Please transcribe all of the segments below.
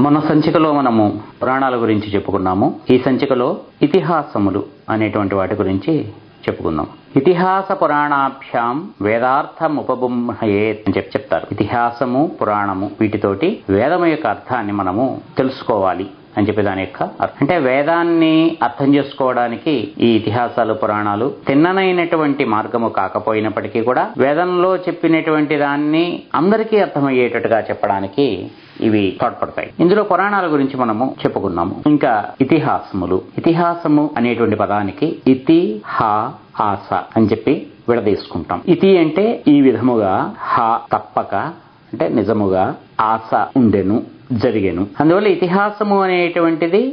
మన సంచికలో మనము పురాణాల గురించి చెప్పుకున్నాము. ఈ సంచికలో ఇతిహాసములు అనేటువంటి వాటి గురించి చెప్పుకుందాం. ఇతిహాస పురాణాభ్యాం వేదార్థం ఉపబృంహయే అని చెప్తారు. ఇతిహాసము, పురాణము వీటితోటి వేదము యొక్క అర్థాన్ని మనము తెలుసుకోవాలి అని చెప్పి దాని యొక్క అంటే వేదాన్ని అర్థం చేసుకోవడానికి ఈ ఇతిహాసాలు, పురాణాలు తిన్ననైనటువంటి మార్గము కాకపోయినప్పటికీ కూడా వేదంలో చెప్పినటువంటి దాన్ని అందరికీ అర్థమయ్యేటట్టుగా చెప్పడానికి ఇవి తోడ్పడతాయి. ఇందులో పురాణాల గురించి మనము చెప్పుకున్నాము. ఇంకా ఇతిహాసములు, ఇతిహాసము అనేటువంటి పదానికి ఇతి, హా, ఆస అని చెప్పి విడదీసుకుంటాం. ఇతి అంటే ఈ విధముగా, హా తప్పక అంటే నిజముగా, ఆస ఉండెను, జరిగెను. అందువల్ల ఇతిహాసము అనేటువంటిది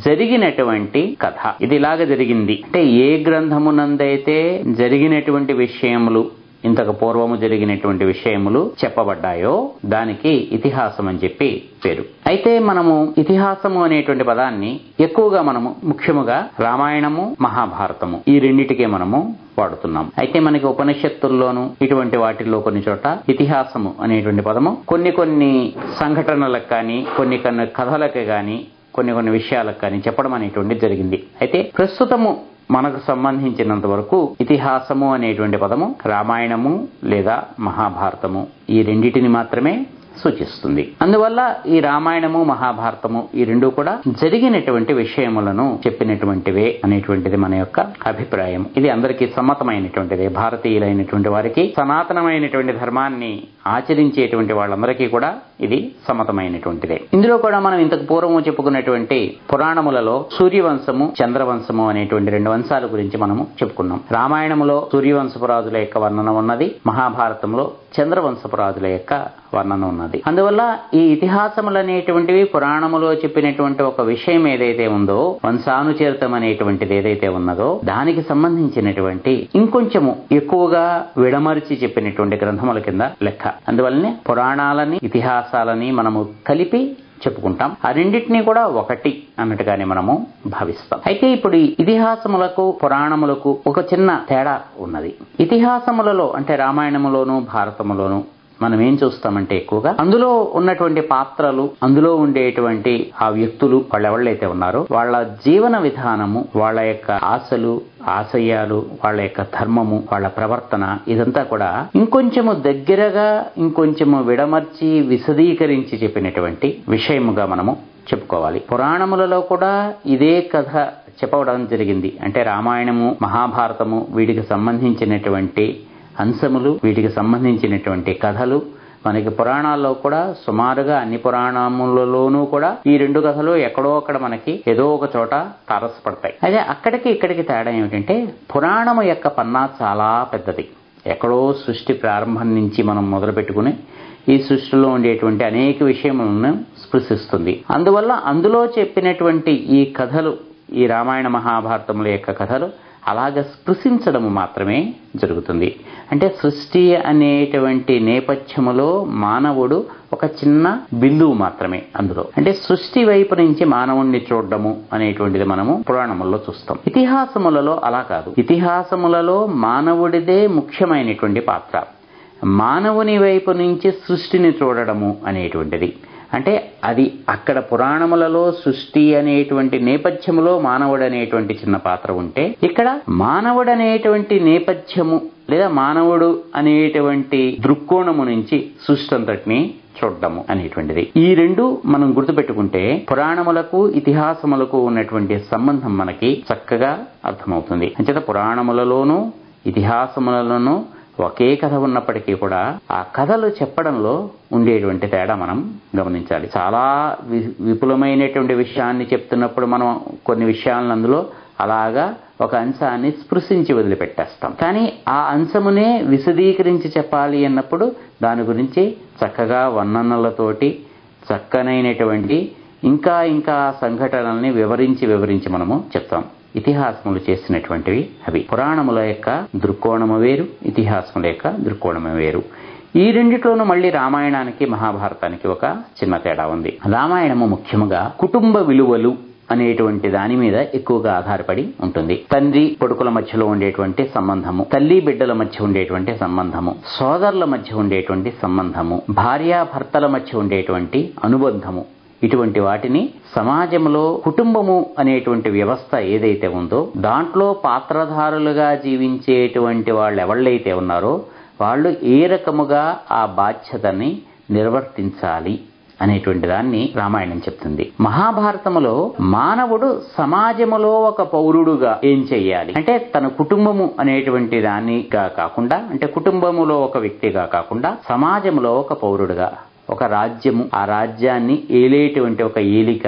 జరిగినటువంటి కథ. ఇది ఇలాగ జరిగింది అంటే ఏ గ్రంథమునందైతే జరిగినటువంటి విషయములు, ఇంతకు పూర్వము జరిగినటువంటి విషయములు చెప్పబడ్డాయో దానికి ఇతిహాసం అని చెప్పి పేరు. అయితే మనము ఇతిహాసము అనేటువంటి పదాన్ని ఎక్కువగా మనము ముఖ్యముగా రామాయణము, మహాభారతము ఈ రెండిటికే మనము వాడుతున్నాం. అయితే మనకి ఉపనిషత్తుల్లోనూ ఇటువంటి వాటిల్లో కొన్ని చోట ఇతిహాసము అనేటువంటి పదము కొన్ని సంఘటనలకు కానీ, కొన్ని కథలకు కానీ, కొన్ని విషయాలకు కానీ చెప్పడం అనేటువంటి జరిగింది. అయితే ప్రస్తుతము మనకు సంబంధించినంత వరకు ఇతిహాసము అనేటువంటి పదము రామాయణము లేదా మహాభారతము ఈ రెండిటిని మాత్రమే సూచిస్తుంది. అందువల్ల ఈ రామాయణము, మహాభారతము ఈ రెండు కూడా జరిగినటువంటి విషయములను చెప్పినటువంటివే అనేటువంటిది మన యొక్క అభిప్రాయం. ఇది అందరికీ సమ్మతమైనటువంటిదే. భారతీయులైనటువంటి వారికి, సనాతనమైనటువంటి ధర్మాన్ని ఆచరించేటువంటి వాళ్ళందరికీ కూడా ఇది సమ్మతమైనటువంటిదే. ఇందులో కూడా మనం ఇంతకు పూర్వము చెప్పుకున్నటువంటి పురాణములలో సూర్యవంశము, చంద్రవంశము అనేటువంటి రెండు వంశాల గురించి మనము చెప్పుకున్నాం. రామాయణములో సూర్యవంశపు రాజుల యొక్క వర్ణన ఉన్నది, మహాభారతంలో చంద్రవంశపు రాజుల యొక్క వర్ణన ఉన్నది. అందువల్ల ఈ ఇతిహాసములు అనేటువంటివి పురాణములో చెప్పినటువంటి ఒక విషయం ఏదైతే ఉందో, వంశానుచరితం అనేటువంటిది ఏదైతే ఉన్నదో దానికి సంబంధించినటువంటి ఇంకొంచెము ఎక్కువగా విడమరిచి చెప్పినటువంటి గ్రంథముల కింద లెక్క. అందువల్లనే పురాణాలని, ఇతిహాసాలని మనము కలిపి చెప్పుకుంటాం. ఆ రెండింటినీ కూడా ఒకటి అన్నట్టుగానే మనము భావిస్తాం. అయితే ఇప్పుడు ఈ ఇతిహాసములకు, పురాణములకు ఒక చిన్న తేడా ఉన్నది. ఇతిహాసములలో అంటే రామాయణములోను, భారతములోను మనం ఏం చూస్తామంటే ఎక్కువగా అందులో ఉన్నటువంటి పాత్రలు, అందులో ఉండేటువంటి ఆ వ్యక్తులు, వాళ్ళు ఎవళ్ళైతే ఉన్నారో వాళ్ళ జీవన విధానము, వాళ్ళ యొక్క ఆశలు, ఆశయాలు, వాళ్ళ యొక్క ధర్మము, వాళ్ళ ప్రవర్తన ఇదంతా కూడా ఇంకొంచెము దగ్గరగా, ఇంకొంచెము విడమర్చి విశదీకరించి చెప్పినటువంటి విషయముగా మనము చెప్పుకోవాలి. పురాణములలో కూడా ఇదే కథ చెప్పడం జరిగింది. అంటే రామాయణము, మహాభారతము వీటికి సంబంధించినటువంటి అంశములు, వీటికి సంబంధించినటువంటి కథలు మనకి పురాణాల్లో కూడా సుమారుగా అన్ని పురాణములలోనూ కూడా ఈ రెండు కథలు ఎక్కడో అక్కడ మనకి ఏదో ఒక చోట తారసపడతాయి. అయితే అక్కడికి ఇక్కడికి తేడా ఏమిటంటే పురాణము యొక్క పన్నా చాలా పెద్దది. ఎక్కడో సృష్టి ప్రారంభం నుంచి మనం మొదలు పెట్టుకుని ఈ సృష్టిలో ఉండేటువంటి అనేక విషయములను స్పృశిస్తుంది. అందువల్ల అందులో చెప్పినటువంటి ఈ కథలు, ఈ రామాయణ మహాభారతముల యొక్క కథలు అలాగ స్పృశించడము మాత్రమే జరుగుతుంది. అంటే సృష్టి అనేటువంటి నేపథ్యములో మానవుడు ఒక చిన్న బిందువు మాత్రమే అందులో. అంటే సృష్టి వైపు నుంచి మానవుణ్ణి చూడడము అనేటువంటిది మనము పురాణములలో చూస్తాం. ఇతిహాసములలో అలా కాదు. ఇతిహాసములలో మానవుడిదే ముఖ్యమైనటువంటి పాత్ర. మానవుని వైపు నుంచి సృష్టిని చూడడము అనేటువంటిది అంటే అది అక్కడ పురాణములలో సృష్టి అనేటువంటి నేపథ్యములో మానవుడు అనేటువంటి చిన్న పాత్ర ఉంటే, ఇక్కడ మానవుడు అనేటువంటి నేపథ్యము లేదా మానవుడు అనేటువంటి దృక్కోణము నుంచి సృష్టి అంతటిని చూడడము అనేటువంటిది. ఈ రెండు మనం గుర్తుపెట్టుకుంటే పురాణములకు, ఇతిహాసములకు ఉన్నటువంటి సంబంధం మనకి చక్కగా అర్థమవుతుంది. అంచేత పురాణములలోనూ, ఇతిహాసములలోనూ ఒకే కథ ఉన్నప్పటికీ కూడా ఆ కథలు చెప్పడంలో ఉండేటువంటి తేడా మనం గమనించాలి. చాలా విపులమైనటువంటి విషయాన్ని చెప్తున్నప్పుడు మనం కొన్ని విషయాలను అందులో అలాగా ఒక అంశాన్ని స్పృశించి వదిలిపెట్టేస్తాం. కానీ ఆ అంశమునే విశదీకరించి చెప్పాలి అన్నప్పుడు దాని గురించి చక్కగా వర్ణనలతోటి చక్కనైనటువంటి ఇంకా సంఘటనల్ని వివరించి మనము చెప్తాం. ఇతిహాసములు చేసినటువంటివి అవి. పురాణముల యొక్క దృక్కోణము వేరు, ఇతిహాసముల యొక్క దృక్కోణము వేరు. ఈ రెండిట్లోనూ మళ్ళీ రామాయణానికి, మహాభారతానికి ఒక చిన్న తేడా ఉంది. రామాయణము ముఖ్యముగా కుటుంబ విలువలు అనేటువంటి దాని మీద ఎక్కువగా ఆధారపడి ఉంటుంది. తండ్రి కొడుకుల మధ్యలో ఉండేటువంటి సంబంధము, తల్లి బిడ్డల మధ్య ఉండేటువంటి సంబంధము, సోదరుల మధ్య ఉండేటువంటి సంబంధము, భార్యాభర్తల మధ్య ఉండేటువంటి అనుబంధము, ఇటువంటి వాటిని సమాజంలో కుటుంబము అనేటువంటి వ్యవస్థ ఏదైతే ఉందో దాంట్లో పాత్రధారులుగా జీవించేటువంటి వాళ్ళు ఎవళ్ళైతే ఉన్నారో వాళ్ళు ఏ రకముగా ఆ బాధ్యతని నిర్వర్తించాలి అనేటువంటి దాన్ని రామాయణం చెప్తుంది. మహాభారతములో మానవుడు సమాజములో ఒక పౌరుడుగా ఏం చెయ్యాలి అంటే తన కుటుంబము అనేటువంటి దానిగా కాకుండా, అంటే కుటుంబములో ఒక వ్యక్తిగా కాకుండా సమాజంలో ఒక పౌరుడుగా, ఒక రాజ్యము, ఆ రాజ్యాన్ని ఏలేటువంటి ఒక ఏలిక,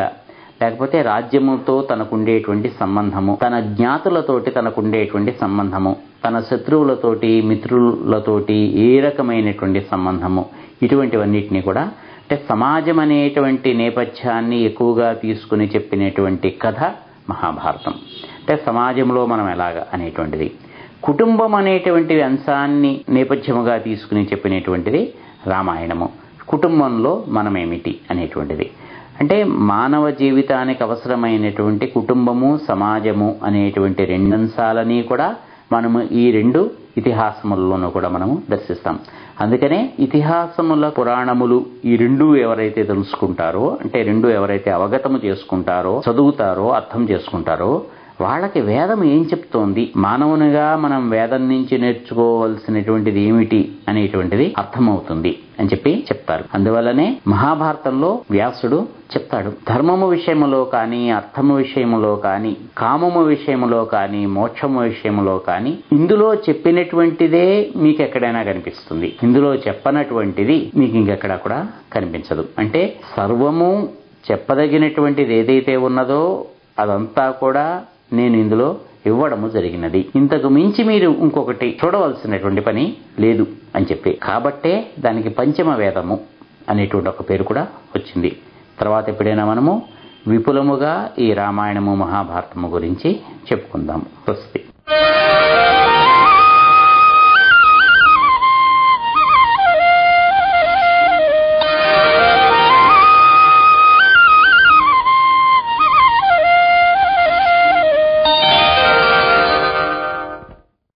లేకపోతే రాజ్యముతో తనకుండేటువంటి సంబంధము, తన జ్ఞాతులతోటి తనకుండేటువంటి సంబంధము, తన శత్రువులతోటి మిత్రులతోటి ఏ రకమైనటువంటి సంబంధము, ఇటువంటివన్నిటినీ కూడా అంటే సమాజం అనేటువంటి నేపథ్యాన్ని ఎక్కువగా తీసుకుని చెప్పినటువంటి కథ మహాభారతం. అంటే సమాజంలో మనం ఎలాగా అనేటువంటిది, కుటుంబం అనేటువంటి అంశాన్ని నేపథ్యముగా తీసుకుని చెప్పినటువంటిది రామాయణము. కుటుంబంలో మనమేమిటి అనేటువంటిది, అంటే మానవ జీవితానికి అవసరమైనటువంటి కుటుంబము సమాజము అనేటువంటి రెండు అంశాలని కూడా మనము ఈ రెండు ఇతిహాసములలోనూ కూడా మనము దర్శిస్తాం. అందుకనే ఇతిహాసముల పురాణములు ఈ రెండు ఎవరైతే తెలుసుకుంటారో, అంటే రెండు ఎవరైతే అవగతము చేసుకుంటారో, చదువుతారో, అర్థం చేసుకుంటారో వాళ్ళకి వేదం ఏం చెప్తోంది, మానవునిగా మనం వేదం నుంచి నేర్చుకోవాల్సినటువంటిది ఏమిటి అనేటువంటిది అర్థమవుతుంది అని చెప్పి చెప్తారు. అందువల్లనే మహాభారతంలో వ్యాసుడు చెప్తాడు, ధర్మము విషయములో కానీ, అర్థము విషయములో కానీ, కామము విషయములో కానీ, మోక్షము విషయములో కానీ ఇందులో చెప్పినటువంటిదే మీకు ఎక్కడైనా కనిపిస్తుంది, ఇందులో చెప్పనటువంటిది మీకు ఇంకెక్కడా కూడా కనిపించదు. అంటే సర్వము చెప్పదగినటువంటిది ఏదైతే ఉన్నదో అదంతా కూడా నేను ఇందులో ఇవ్వడము జరిగినది, ఇంతకు మించి మీరు ఇంకొకటి చూడవలసినటువంటి పని లేదు అని చెప్పి, కాబట్టే దానికి పంచమ వేదము అనేటువంటి ఒక పేరు కూడా వచ్చింది. తర్వాత ఎప్పుడైనా మనము విపులముగా ఈ రామాయణము మహాభారతము గురించి చెప్పుకుందాము. స్వస్తి.